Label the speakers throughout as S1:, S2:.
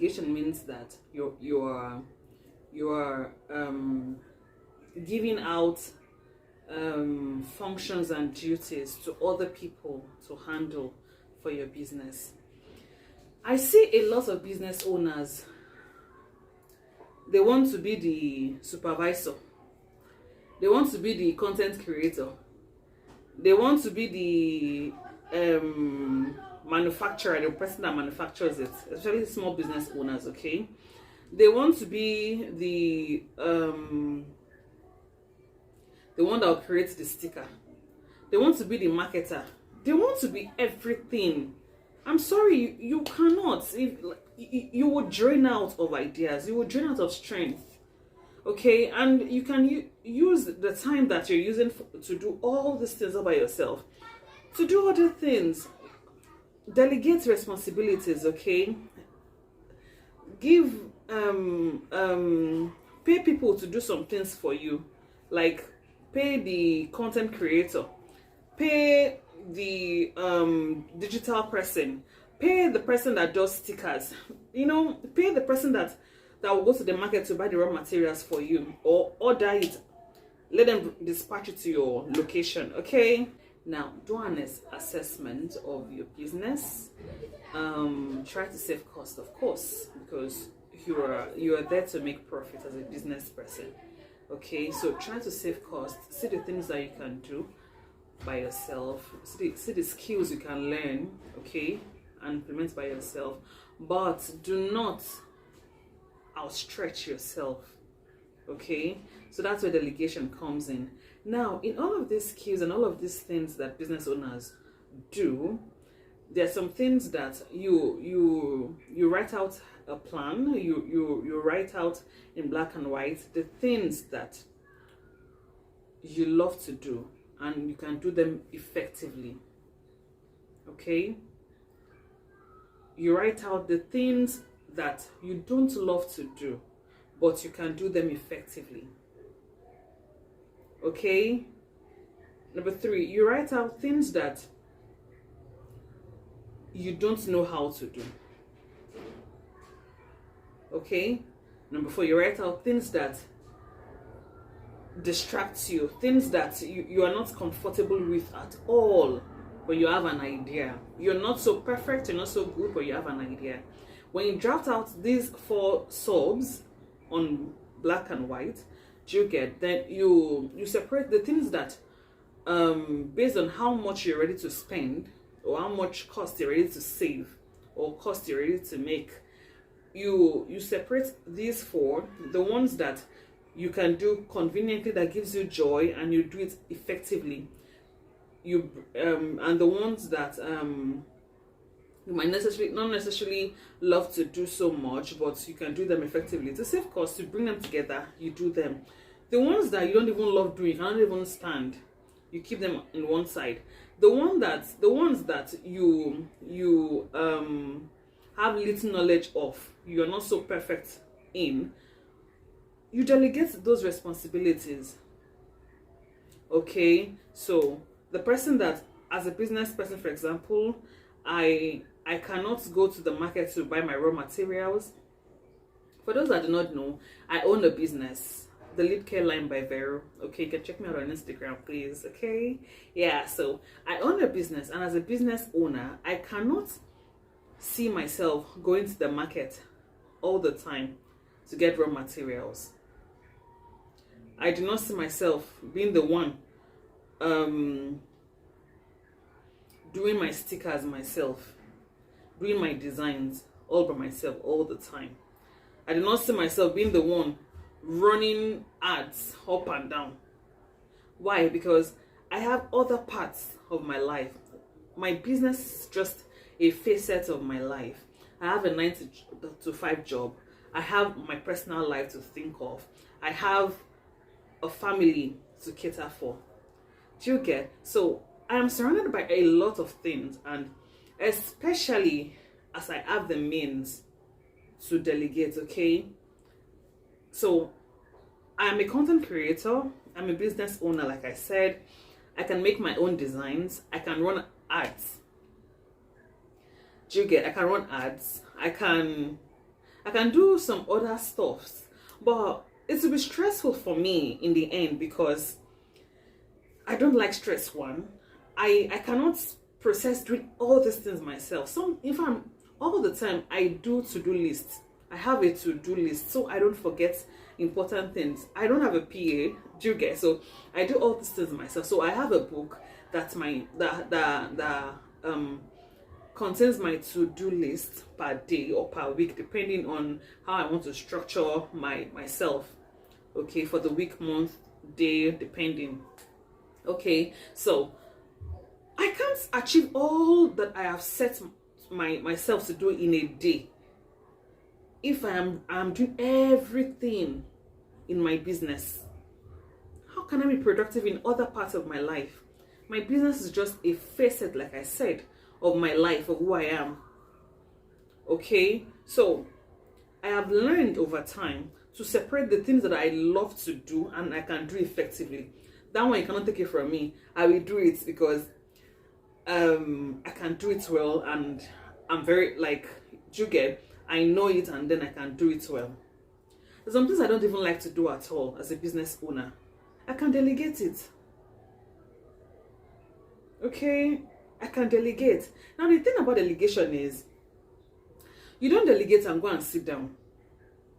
S1: delegation means that you are giving out functions and duties to other people to handle for your business. I see a lot of business owners, they want to be the supervisor, they want to be the content creator, they want to be the manufacturer, the person that manufactures it, especially small business owners. Okay, they want to be the one that will create the sticker, they want to be the marketer, they want to be everything. I'm sorry, you cannot. If you will drain out of ideas, you will drain out of strength. Okay, and you can use the time that you're using to do all these things all by yourself to do other things. Delegate responsibilities. Okay, give pay people to do some things for you, like pay the content creator, pay the digital person, pay the person that does stickers, pay the person that will go to the market to buy the raw materials for you, or order it, let them dispatch it to your location. Okay, now do an assessment of your business. Try to save cost, of course, because you are there to make profit as a business person. Okay, so try to save cost. See the things that you can do by yourself, see the skills you can learn, okay, and implement by yourself, but do not outstretch yourself. Okay, so that's where delegation comes in. Now, in all of these skills and all of these things that business owners do, there are some things that you write out a plan, you write out in black and white the things that you love to do, and you can do them effectively. Okay, you write out the things that you don't love to do, but you can do them effectively. Okay, number 3, you write out things that you don't know how to do. Okay, number 4, you write out things that distracts you, things that you are not comfortable with at all, but you have an idea. You're not so perfect, you're not so good, but you have an idea. When you draft out these 4 subs on black and white, then you separate the things that based on how much you're ready to spend, or how much cost you're ready to save, or cost you're ready to make. You separate these 4, the ones that you can do conveniently, that gives you joy, and you do it effectively. And the ones that you might not necessarily love to do so much, but you can do them effectively. To save costs, you bring them together, you do them. The ones that you don't even love doing, you cannot even stand, you keep them in one side. The ones that you have little knowledge of, you're not so perfect in, you delegate those responsibilities. Okay, so the person that, as a business person, for example, I cannot go to the market to buy my raw materials. For those that do not know, I own a business, the Lip Care Line by Vero. Okay, you can check me out on Instagram, please. Okay, yeah, so I own a business, and as a business owner, I cannot see myself going to the market all the time to get raw materials. I do not see myself being the one doing my stickers myself, doing my designs all by myself all the time. I do not see myself being the one running ads up and down. Why? Because I have other parts of my life. My business is just a facet of my life. I have a 9 to 5 job. I have my personal life to think of. I have a family to cater for. Do you get? So I am surrounded by a lot of things, and especially as I have the means to delegate. Okay, so I'm a content creator, I'm a business owner. Like I said, I can make my own designs, I can run ads. Do you get? I can run ads, I can I can do some other stuffs, but it will be stressful for me in the end because I don't like stress. One, I cannot process doing all these things myself. If I'm all the time, I do to-do lists. I have a to-do list so I don't forget important things. I don't have a PA, do you get? So I do all these things myself. So I have a book that's contains my to-do list per day or per week, depending on how I want to structure myself. Okay, for the week, month, day, depending. Okay, so I can't achieve all that I have set myself to do in a day if I'm doing everything in my business. How can I be productive in other parts of my life? My business is just a facet, like I said, of my life, of who I am. Okay, so I have learned over time to separate the things that I love to do and I can do effectively. That one you cannot take it from me. I will do it because I can do it well, and I'm very, like, you get, I know it and then I can do it well. There's some things I don't even like to do at all as a business owner. I can delegate it. Okay, I can delegate. Now the thing about delegation is, you don't delegate and go and sit down.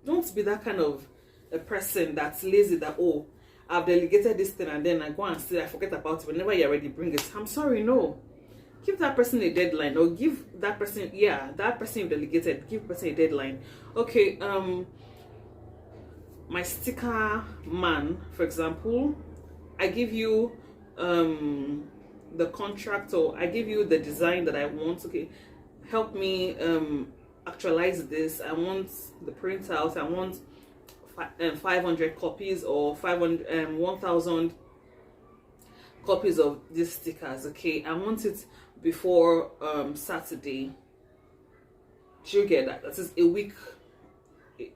S1: Don't be that kind of a person that's lazy, that, oh, I've delegated this thing and then I go and sit, I forget about it. Whenever you're ready, bring it. I'm sorry, no. Give that person a deadline, or give that person, that person you delegated, give person a deadline. Okay, my sticker man, for example, I give you the contract, or I give you the design that I want. Okay, help me actualize this. I want the printout. I want 500 copies or 1,000 copies of these stickers. Okay, I want it before Saturday. Do you get that? That is a week.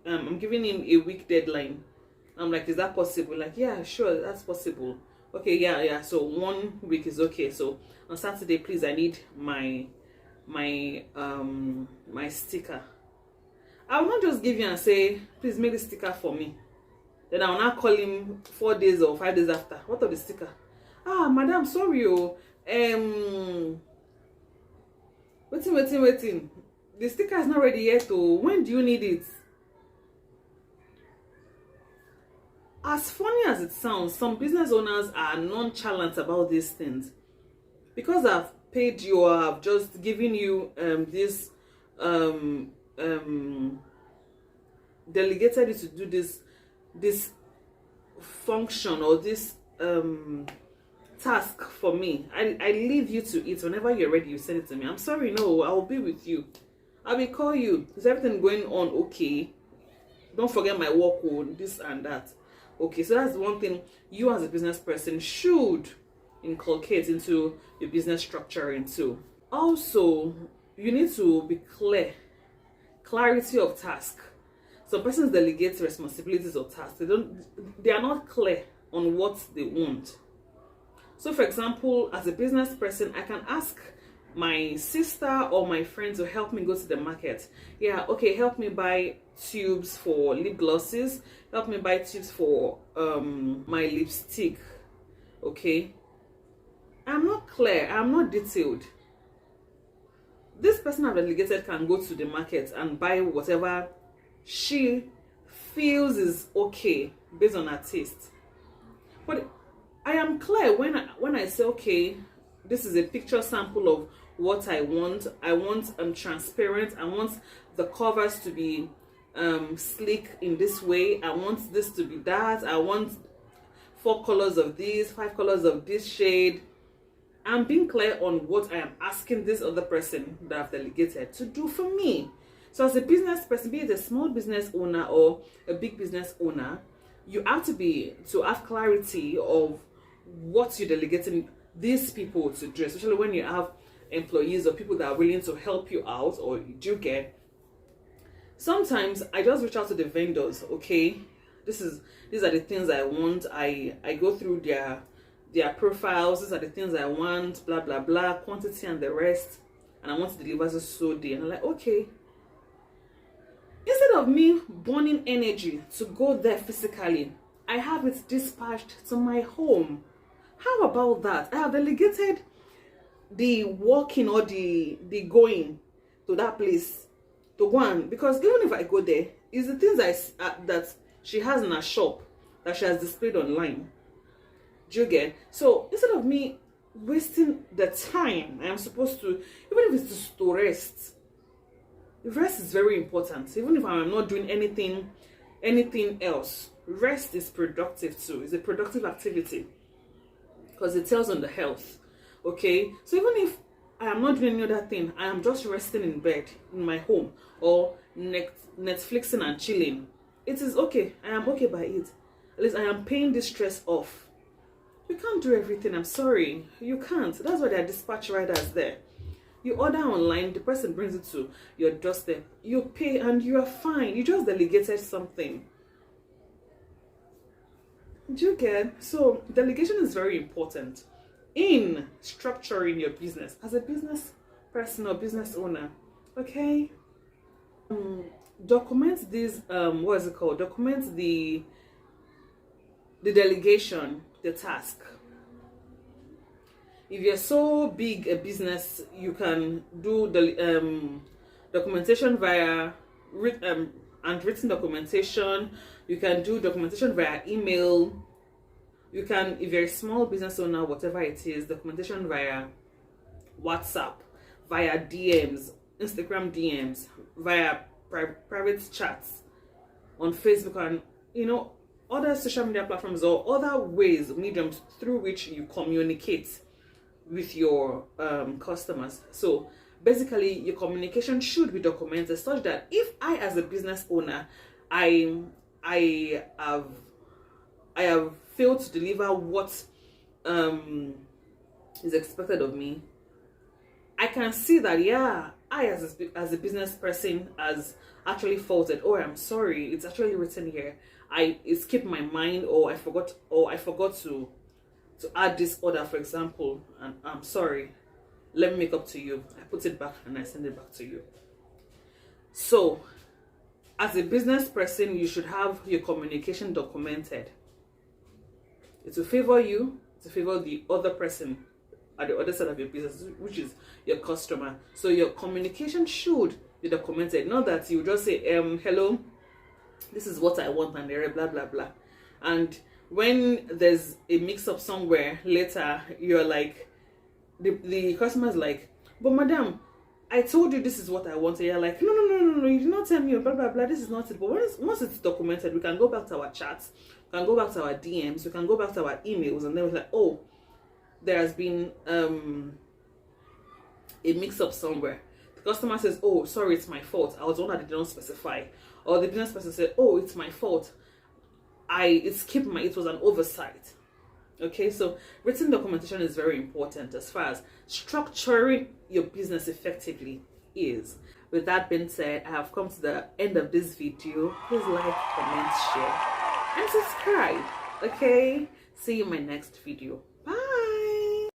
S1: I'm giving him a week deadline. I'm like, is that possible? Like, yeah, sure, that's possible. Okay, yeah. So 1 week is okay. So on Saturday, please, I need my sticker. I will not just give you and say, please make the sticker for me. Then I will not call him 4 days or 5 days after. What of the sticker? Madam, sorry, waiting. The sticker is not ready yet. When do you need it? As funny as it sounds, some business owners are nonchalant about these things. Because I've paid you, or I've just given you this delegated you to do this function or this task for me. I leave you to it. Whenever you're ready, you send it to me. I'm sorry, no, I will be with you. I will call you. Is everything going on okay? Don't forget my work on this and that. Okay, so that's one thing you as a business person should inculcate into your business structure into. Also, you need to be clear. Clarity of task. Some persons delegate responsibilities or tasks. They are not clear on what they want. So for example, as a business person, I can ask my sister or my friend to help me go to the market. Yeah, okay, help me buy tubes for lip glosses, help me buy tubes for my lipstick. Okay, I'm not clear, I'm not detailed. This person I've delegated can go to the market and buy whatever she feels is okay based on her taste. But I am clear when I say, okay, this is a picture sample of what I want. I want transparent. I want the covers to be sleek in this way. I want this to be that. I want 4 colors of this, 5 colors of this shade. I'm being clear on what I am asking this other person that I've delegated to do for me. So as a business person, be it a small business owner or a big business owner, you have to have clarity of what you're delegating these people to do, especially when you have employees or people that are willing to help you out, or you do get. Sometimes I just reach out to the vendors. Okay, these are the things I want. I go through their profiles. These are the things I want, blah blah blah, quantity and the rest, and I want to deliver this so day. And I'm like, okay, instead of me burning energy to go there physically, I have it dispatched to my home. How about that? I have delegated the walking or the going to that place to go on, because even if I go there, it's the things that she has in her shop that she has displayed online. Do you get? So instead of me wasting the time I am supposed to, even if it's to rest, rest is very important. Even if I'm not doing anything else, rest is productive too. It's a productive activity because it tells on the health. Okay, so even if I am not doing any other thing, I am just resting in bed in my home or Netflixing and chilling, it is okay. I am okay by it. At least I am paying this stress off. You can't do everything. I'm sorry, you can't. That's why there are dispatch riders there. You order online, the person brings it to your doorstep, you pay, and you are fine. You just delegated something. Do you get? So delegation is very important in structuring your business as a business person or business owner. Okay, document this. What is it called? Document the delegation, the task. If you're so big a business, you can do the documentation via handwritten documentation. You can do documentation via email. You can, if you're a small business owner, whatever it is, documentation via WhatsApp, via DMs, Instagram DMs, via private chats on Facebook, and other social media platforms or other ways, mediums through which you communicate with your customers. So basically, your communication should be documented such that if I, as a business owner, I have failed to deliver what is expected of me, I can see that, yeah, I as a business person has actually faulted. Oh, I'm sorry, it's actually written here. It skipped my mind, or I forgot to add this order, for example, and I'm sorry. Let me make up to you. I put it back and I send it back to you. So, as a business person, you should have your communication documented. It will favor you, to favor the other person at the other side of your business, which is your customer. So your communication should be documented. Not that you just say, hello, this is what I want, and blah blah blah. And when there's a mix-up somewhere later, you're like, the customer's like, but madam, I told you this is what I wanted. You're like, no, you did not tell me, blah blah blah, this is not it. But once it's documented, we can go back to our chats, we can go back to our DMs, we can go back to our emails, and then we're like, oh, there has been a mix-up somewhere. The customer says, oh, sorry, it's my fault, I was the one that did not specify. Or the business person said, oh, it's my fault, it was an oversight. Okay, so written documentation is very important as far as structuring your business effectively is. With that being said, I have come to the end of this video. Please like, comment, share, and subscribe. Okay, see you in my next video.